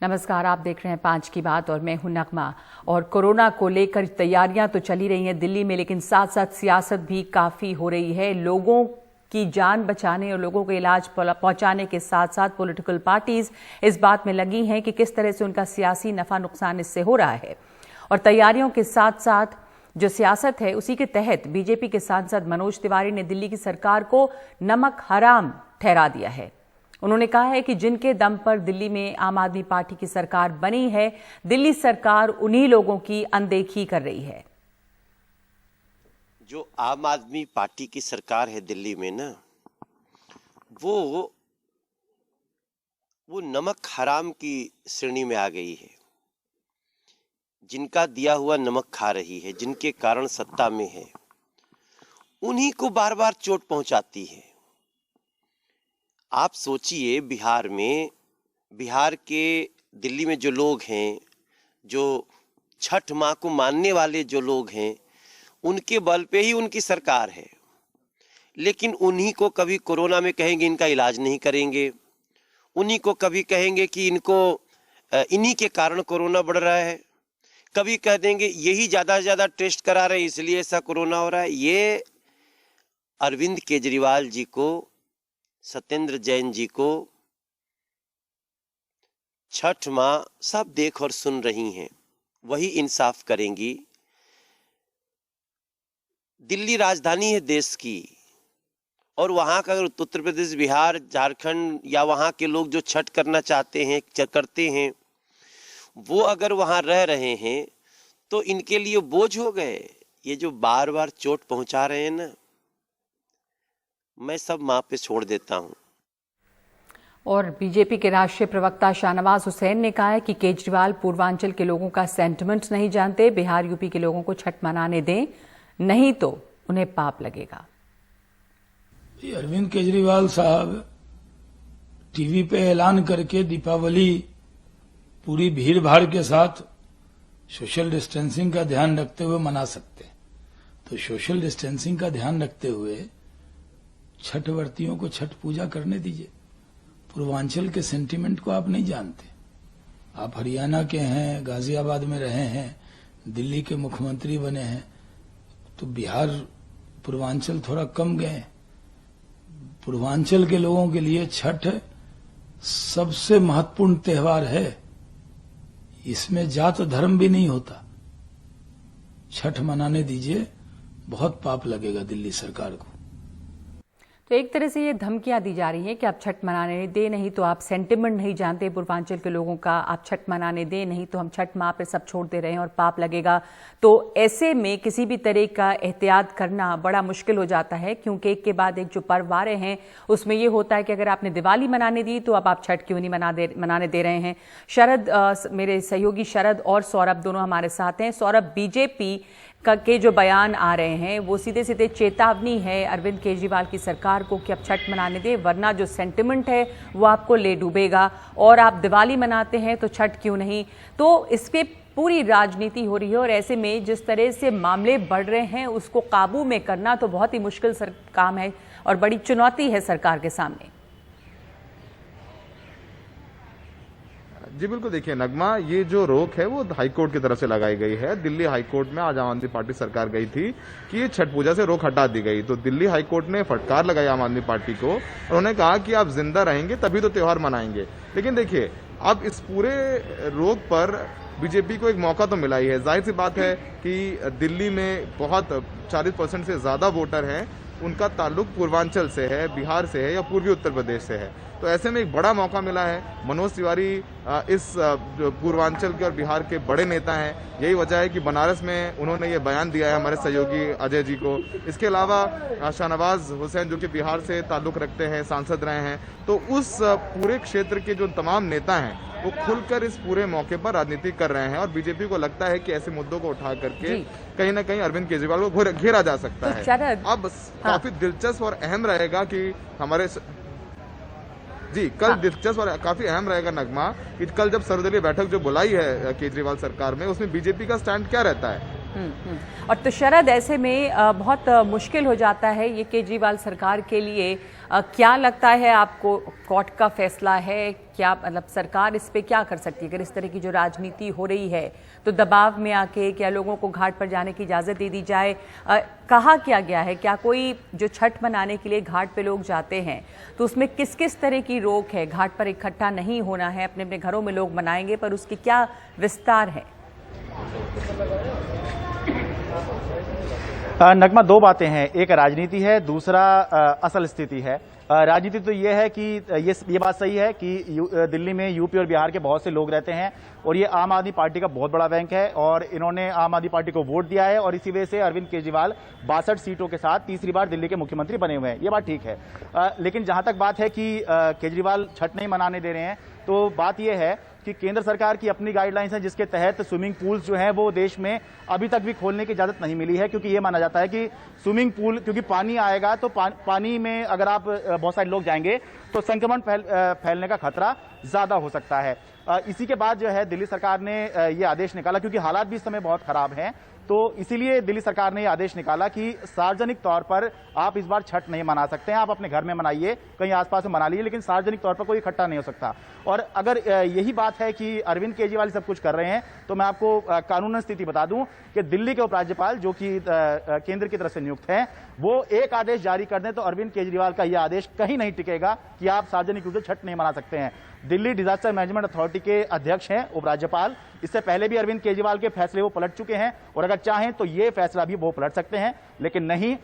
नमस्कार, आप देख रहे हैं 5 की बात और मैं हूं नगमा। और कोरोना को लेकर तैयारियां तो चली रही हैं दिल्ली में, लेकिन साथ साथ सियासत भी काफी हो रही है। लोगों की जान बचाने और लोगों को इलाज पहुंचाने के साथ साथ पॉलिटिकल पार्टीज इस बात में लगी हैं कि किस तरह से उनका सियासी नफा नुकसान इससे हो रहा है। और तैयारियों के साथ साथ जो सियासत है उसी के तहत बीजेपी के सांसद मनोज तिवारी ने दिल्ली की सरकार को नमक हराम ठहरा दिया है। उन्होंने कहा है कि जिनके दम पर दिल्ली में आम आदमी पार्टी की सरकार बनी है, दिल्ली सरकार उन्हीं लोगों की अनदेखी कर रही है। जो आम आदमी पार्टी की सरकार है दिल्ली में ना, वो नमक हराम की श्रेणी में आ गई है। जिनका दिया हुआ नमक खा रही है, जिनके कारण सत्ता में है, उन्हीं को बार बार चोट पहुंचाती है। आप सोचिए, बिहार के दिल्ली में जो लोग हैं, जो छठ माँ को मानने वाले जो लोग हैं, उनके बल पे ही उनकी सरकार है। लेकिन उन्हीं को कभी कोरोना में कहेंगे इनका इलाज नहीं करेंगे, उन्हीं को कभी कहेंगे कि इन्हीं के कारण कोरोना बढ़ रहा है, कभी कह देंगे यही ज़्यादा से ज़्यादा टेस्ट करा रहे हैं इसलिए ऐसा कोरोना हो रहा है। ये अरविंद केजरीवाल जी को, सत्येंद्र जैन जी को छठ माँ सब देख और सुन रही हैं, वही इंसाफ करेंगी। दिल्ली राजधानी है देश की, और वहाँ का अगर उत्तर प्रदेश, बिहार, झारखंड या वहाँ के लोग जो छठ करना चाहते हैं, करते हैं, वो अगर वहाँ रह रहे हैं तो इनके लिए बोझ हो गए। ये जो बार बार चोट पहुँचा रहे हैं ना, मैं सब माँ पे छोड़ देता हूँ। और बीजेपी के राष्ट्रीय प्रवक्ता शाहनवाज हुसैन ने कहा है कि केजरीवाल पूर्वांचल के लोगों का सेंटिमेंट नहीं जानते। बिहार यूपी के लोगों को छठ मनाने दें, नहीं तो उन्हें पाप लगेगा। अरविंद केजरीवाल साहब टीवी पे ऐलान करके दीपावली पूरी भीड़ भाड़ के साथ सोशल डिस्टेंसिंग का ध्यान रखते हुए मना सकते हैं। तो सोशल डिस्टेंसिंग का ध्यान रखते हुए छठ व्रतियों को छठ पूजा करने दीजिए। पूर्वांचल के सेंटीमेंट को आप नहीं जानते। आप हरियाणा के हैं, गाजियाबाद में रहे हैं, दिल्ली के मुख्यमंत्री बने हैं, तो बिहार पूर्वांचल थोड़ा कम गए। पूर्वांचल के लोगों के लिए छठ सबसे महत्वपूर्ण त्योहार है। इसमें जात धर्म भी नहीं होता। छठ मनाने दीजिए, बहुत पाप लगेगा दिल्ली सरकार को। तो एक तरह से ये धमकियां दी जा रही हैं कि आप छठ मनाने दे, नहीं तो आप सेंटिमेंट नहीं जानते पूर्वांचल के लोगों का, आप छठ मनाने दे, नहीं तो हम छठ माँ पे सब छोड़ दे रहे हैं और पाप लगेगा। तो ऐसे में किसी भी तरह का एहतियात करना बड़ा मुश्किल हो जाता है, क्योंकि एक के बाद एक जो पर्व आ रहे हैं उसमें ये होता है कि अगर आपने दिवाली मनाने दी तो अब आप छठ क्यों नहीं मनाने दे रहे हैं। शरद, मेरे सहयोगी शरद और सौरभ दोनों हमारे साथ हैं। सौरभ, बीजेपी के जो बयान आ रहे हैं वो सीधे सीधे चेतावनी है अरविंद केजरीवाल की सरकार को कि अब छठ मनाने दे, वरना जो सेंटिमेंट है वो आपको ले डूबेगा, और आप दिवाली मनाते हैं तो छठ क्यों नहीं। तो इस पे पूरी राजनीति हो रही है, और ऐसे में जिस तरह से मामले बढ़ रहे हैं उसको काबू में करना तो बहुत ही मुश्किल काम है और बड़ी चुनौती है सरकार के सामने। जी बिल्कुल, देखिए नगमा, ये जो रोक है वो हाईकोर्ट की तरफ से लगाई गई है। दिल्ली हाईकोर्ट में आज आम आदमी पार्टी सरकार गई थी कि ये छठ पूजा से रोक हटा दी गई, तो दिल्ली हाईकोर्ट ने फटकार लगाई आम आदमी पार्टी को। उन्होंने कहा कि आप जिंदा रहेंगे तभी तो त्योहार मनाएंगे। लेकिन देखिए, अब इस पूरे रोक पर बीजेपी को एक मौका तो मिला ही है। जाहिर सी बात है कि दिल्ली में बहुत 40% से ज्यादा वोटर हैं, उनका ताल्लुक पूर्वांचल से है, बिहार से है या पूर्वी उत्तर प्रदेश से है। तो ऐसे में एक बड़ा मौका मिला है। मनोज तिवारी इस पूर्वांचल के और बिहार के बड़े नेता हैं। यही वजह है कि बनारस में उन्होंने ये बयान दिया है हमारे सहयोगी अजय जी को। इसके अलावा शाहनवाज हुसैन जो कि बिहार से ताल्लुक रखते हैं, सांसद रहे हैं, तो उस पूरे क्षेत्र के जो तमाम नेता हैं वो खुलकर इस पूरे मौके पर राजनीति कर रहे हैं। और बीजेपी को लगता है कि ऐसे मुद्दों को उठा करके कहीं ना कहीं अरविंद केजरीवाल को घेरा जा सकता है। अब काफी दिलचस्प और अहम रहेगा कि हमारे कल दिलचस्प और काफी अहम रहेगा नगमा कि कल जब सर्वदलीय बैठक जो बुलाई है केजरीवाल सरकार में, उसमें बीजेपी का स्टैंड क्या रहता है। और तो शरद, ऐसे में बहुत मुश्किल हो जाता है ये केजरीवाल सरकार के लिए। क्या लगता है आपको, कोर्ट का फैसला है क्या, मतलब सरकार इस पे क्या कर सकती है अगर इस तरह की जो राजनीति हो रही है, तो दबाव में आके क्या लोगों को घाट पर जाने की इजाज़त दे दी जाए? कहा क्या गया है, क्या कोई जो छठ मनाने के लिए घाट पे लोग जाते हैं तो उसमें किस किस तरह की रोक है? घाट पर इकट्ठा नहीं होना है, अपने अपने घरों में लोग मनाएंगे, पर उसकी क्या विस्तार है? नगमा, दो बातें हैं, एक राजनीति है, दूसरा असल स्थिति है। राजनीति तो ये है कि ये बात सही है कि दिल्ली में यूपी और बिहार के बहुत से लोग रहते हैं और ये आम आदमी पार्टी का बहुत बड़ा बैंक है और इन्होंने आम आदमी पार्टी को वोट दिया है और इसी वजह से अरविंद केजरीवाल 62 सीटों के साथ तीसरी बार दिल्ली के मुख्यमंत्री बने हुए हैं। ये बात ठीक है, लेकिन जहां तक बात है कि केजरीवाल छठ नहीं मनाने दे रहे हैं, तो बात यह है कि केंद्र सरकार की अपनी गाइडलाइंस है जिसके तहत स्विमिंग पूल्स जो हैं वो देश में अभी तक भी खोलने की इजाजत नहीं मिली है, क्योंकि ये माना जाता है कि स्विमिंग पूल, क्योंकि पानी आएगा तो पानी में अगर आप बहुत सारे लोग जाएंगे तो संक्रमण फैलने का खतरा ज्यादा हो सकता है। इसी के बाद जो है दिल्ली सरकार ने ये आदेश निकाला, क्योंकि हालात भी इस समय बहुत खराब हैं, तो इसीलिए दिल्ली सरकार ने यह आदेश निकाला कि सार्वजनिक तौर पर आप इस बार छठ नहीं मना सकते हैं, आप अपने घर में मनाइए, कहीं आसपास में मना लीजिए, लेकिन सार्वजनिक तौर पर कोई इकट्ठा नहीं हो सकता। और अगर यही बात है कि अरविंद केजरीवाल सब कुछ कर रहे हैं, तो मैं आपको कानूनन स्थिति बता दूं कि दिल्ली के उपराज्यपाल जो कि केंद्र की तरफ से नियुक्त हैं, वो एक आदेश जारी कर दें तो अरविंद केजरीवाल का यह आदेश कहीं नहीं टिकेगा कि आप सार्वजनिक रूप से छठ नहीं मना सकते हैं। दिल्ली डिजास्टर मैनेजमेंट अथॉरिटी के अध्यक्ष हैं उपराज्यपाल, इससे पहले भी अरविंद केजरीवाल के फैसले वो पलट चुके हैं और अगर चाहें तो ये फैसला भी वो पलट सकते हैं, लेकिन नहीं,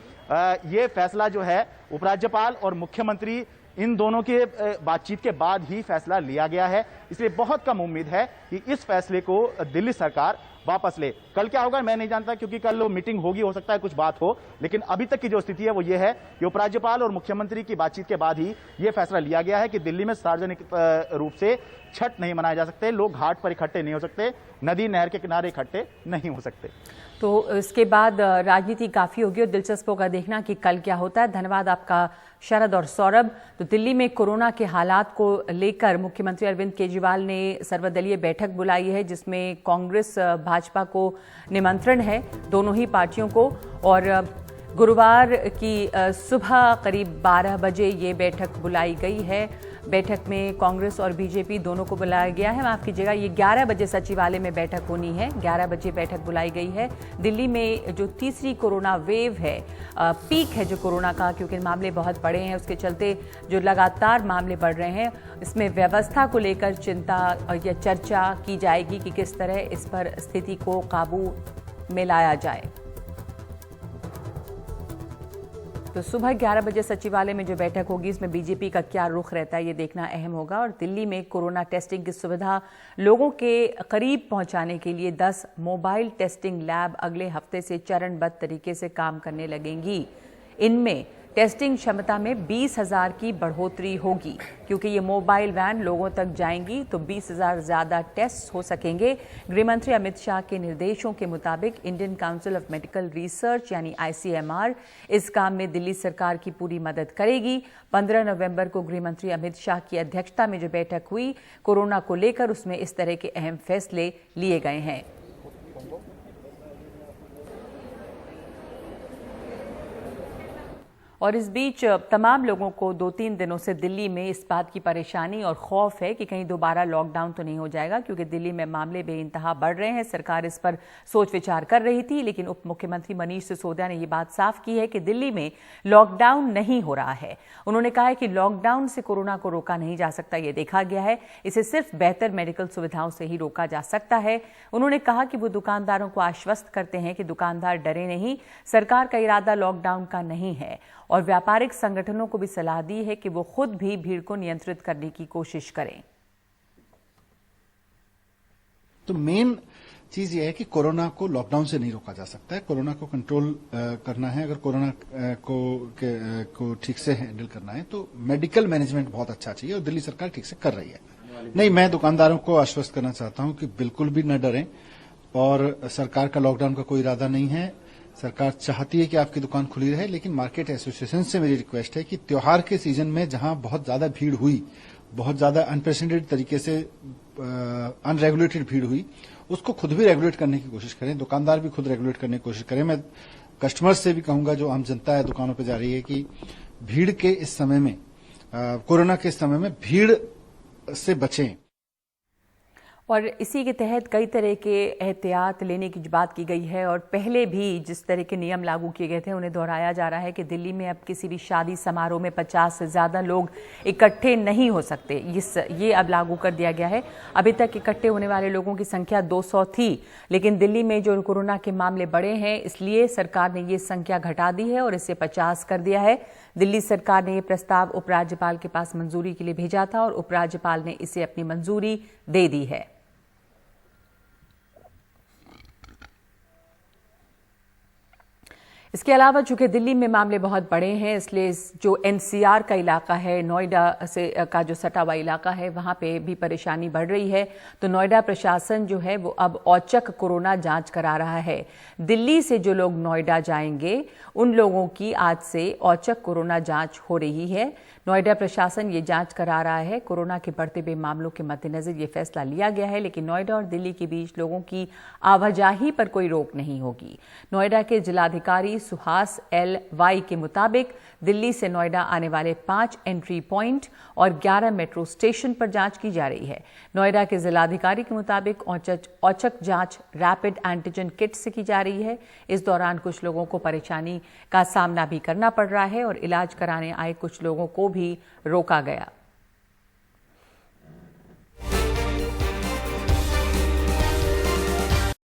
ये फैसला जो है उपराज्यपाल और मुख्यमंत्री इन दोनों के बातचीत के बाद ही फैसला लिया गया है, इसलिए बहुत कम उम्मीद है कि इस फैसले को दिल्ली सरकार वापस ले। कल क्या होगा मैं नहीं जानता, क्योंकि कल मीटिंग होगी, हो सकता है कुछ बात हो, लेकिन अभी तक की जो स्थिति है वो ये है कि उपराज्यपाल और मुख्यमंत्री की बातचीत के बाद ही ये फैसला लिया गया है कि दिल्ली में सार्वजनिक रूप से छठ नहीं मनाए जा सकते, लोग घाट पर इकट्ठे नहीं हो सकते, नदी नहर के किनारे इकट्ठे नहीं हो सकते। तो इसके बाद राजनीति काफ़ी होगी और दिलचस्प होगा देखना कि कल क्या होता है। धन्यवाद आपका शरद और सौरभ। तो दिल्ली में कोरोना के हालात को लेकर मुख्यमंत्री अरविंद केजरीवाल ने सर्वदलीय बैठक बुलाई है, जिसमें कांग्रेस भाजपा को निमंत्रण है, दोनों ही पार्टियों को, और गुरुवार की सुबह करीब 12 बजे ये बैठक बुलाई गई है। बैठक में कांग्रेस और बीजेपी दोनों को बुलाया गया है, माफ कीजिएगा, ये 11 बजे सचिवालय में बैठक होनी है, 11 बजे बैठक बुलाई गई है। दिल्ली में जो तीसरी कोरोना वेव है, पीक है जो कोरोना का, क्योंकि मामले बहुत बड़े हैं, उसके चलते जो लगातार मामले बढ़ रहे हैं, इसमें व्यवस्था को लेकर चिंता या चर्चा की जाएगी कि किस तरह इस पर स्थिति को काबू में लाया जाए। तो सुबह 11 बजे सचिवालय में जो बैठक होगी, इसमें बीजेपी का क्या रुख रहता है ये देखना अहम होगा। और दिल्ली में कोरोना टेस्टिंग की सुविधा लोगों के करीब पहुंचाने के लिए 10 मोबाइल टेस्टिंग लैब अगले हफ्ते से चरणबद्ध तरीके से काम करने लगेंगी। इनमें टेस्टिंग क्षमता में 20,000 की बढ़ोतरी होगी, क्योंकि ये मोबाइल वैन लोगों तक जाएंगी तो 20,000 ज्यादा टेस्ट हो सकेंगे। गृहमंत्री अमित शाह के निर्देशों के मुताबिक Indian council of medical research यानी ICMR इस काम में दिल्ली सरकार की पूरी मदद करेगी। 15 नवंबर को गृहमंत्री अमित शाह की अध्यक्षता में जो बैठक हुई कोरोना को लेकर, उसमें इस तरह के अहम फैसले लिए गए हैं। और इस बीच तमाम लोगों को 2-3 दिनों से दिल्ली में इस बात की परेशानी और खौफ है कि कहीं दोबारा लॉकडाउन तो नहीं हो जाएगा, क्योंकि दिल्ली में मामले बेइंतहा बढ़ रहे हैं। सरकार इस पर सोच विचार कर रही थी, लेकिन उप मुख्यमंत्री मनीष सिसोदिया ने ये बात साफ की है कि दिल्ली में लॉकडाउन नहीं हो रहा है। उन्होंने कहा है कि लॉकडाउन से कोरोना को रोका नहीं जा सकता, ये देखा गया है, इसे सिर्फ बेहतर मेडिकल सुविधाओं से ही रोका जा सकता है। उन्होंने कहा कि वो दुकानदारों को आश्वस्त करते हैं कि दुकानदार डरे नहीं, सरकार का इरादा लॉकडाउन का नहीं है, और व्यापारिक संगठनों को भी सलाह दी है कि वो खुद भी भीड़ को नियंत्रित करने की कोशिश करें। तो मेन चीज ये है कि कोरोना को लॉकडाउन से नहीं रोका जा सकता है। कोरोना को कंट्रोल करना है, अगर कोरोना को ठीक से हैंडल करना है तो मेडिकल मैनेजमेंट बहुत अच्छा चाहिए, और दिल्ली सरकार ठीक से कर रही है। नहीं, मैं दुकानदारों को आश्वस्त करना चाहता हूं कि बिल्कुल भी न डरें, और सरकार का लॉकडाउन का कोई इरादा नहीं है। सरकार चाहती है कि आपकी दुकान खुली रहे, लेकिन मार्केट एसोसिएशन से मेरी रिक्वेस्ट है कि त्योहार के सीजन में जहां बहुत ज्यादा भीड़ हुई बहुत ज्यादा अनप्रेसिडेंटेड तरीके से अनरेगुलेटेड भीड़ हुई, उसको खुद भी रेगुलेट करने की कोशिश करें, दुकानदार भी खुद रेगुलेट करने की कोशिश करें। मैं कस्टमर्स से भी कहूंगा, जो आम जनता है दुकानों पे जा रही है, कि भीड़ के इस समय में, कोरोना के इस समय में भीड़ से बचें। और इसी के तहत कई तरह के एहतियात लेने की बात की गई है और पहले भी जिस तरह के नियम लागू किए गए थे उन्हें दोहराया जा रहा है कि दिल्ली में अब किसी भी शादी समारोह में 50 से ज़्यादा लोग इकट्ठे नहीं हो सकते। ये अब लागू कर दिया गया है। अभी तक इकट्ठे होने वाले लोगों की संख्या 200 थी, लेकिन दिल्ली में जो कोरोना के मामले बढ़े हैं इसलिए सरकार ने ये संख्या घटा दी है और इसे 50 कर दिया है। दिल्ली सरकार ने ये प्रस्ताव उपराज्यपाल के पास मंजूरी के लिए भेजा था और उपराज्यपाल ने इसे अपनी मंजूरी दे दी है। इसके अलावा चूंकि दिल्ली में मामले बहुत बड़े हैं, इसलिए जो एनसीआर का इलाका है, नोएडा से का जो सटा हुआ इलाका है, वहां पे भी परेशानी बढ़ रही है। तो नोएडा प्रशासन जो है वो अब औचक कोरोना जांच करा रहा है। दिल्ली से जो लोग नोएडा जाएंगे उन लोगों की आज से औचक कोरोना जांच हो रही है। नोएडा प्रशासन ये जांच करा रहा है। कोरोना के बढ़ते हुए मामलों के मद्देनजर ये फैसला लिया गया है, लेकिन नोएडा और दिल्ली के बीच लोगों की आवाजाही पर कोई रोक नहीं होगी। नोएडा के जिलाधिकारी सुहास एल वाई के मुताबिक दिल्ली से नोएडा आने वाले 5 एंट्री पॉइंट और 11 मेट्रो स्टेशन पर जांच की जा रही है। नोएडा के जिलाधिकारी के मुताबिक औचक जांच रैपिड एंटीजन किट से की जा रही है। इस दौरान कुछ लोगों को परेशानी का सामना भी करना पड़ रहा है और इलाज कराने आए कुछ लोगों को भी रोका गया।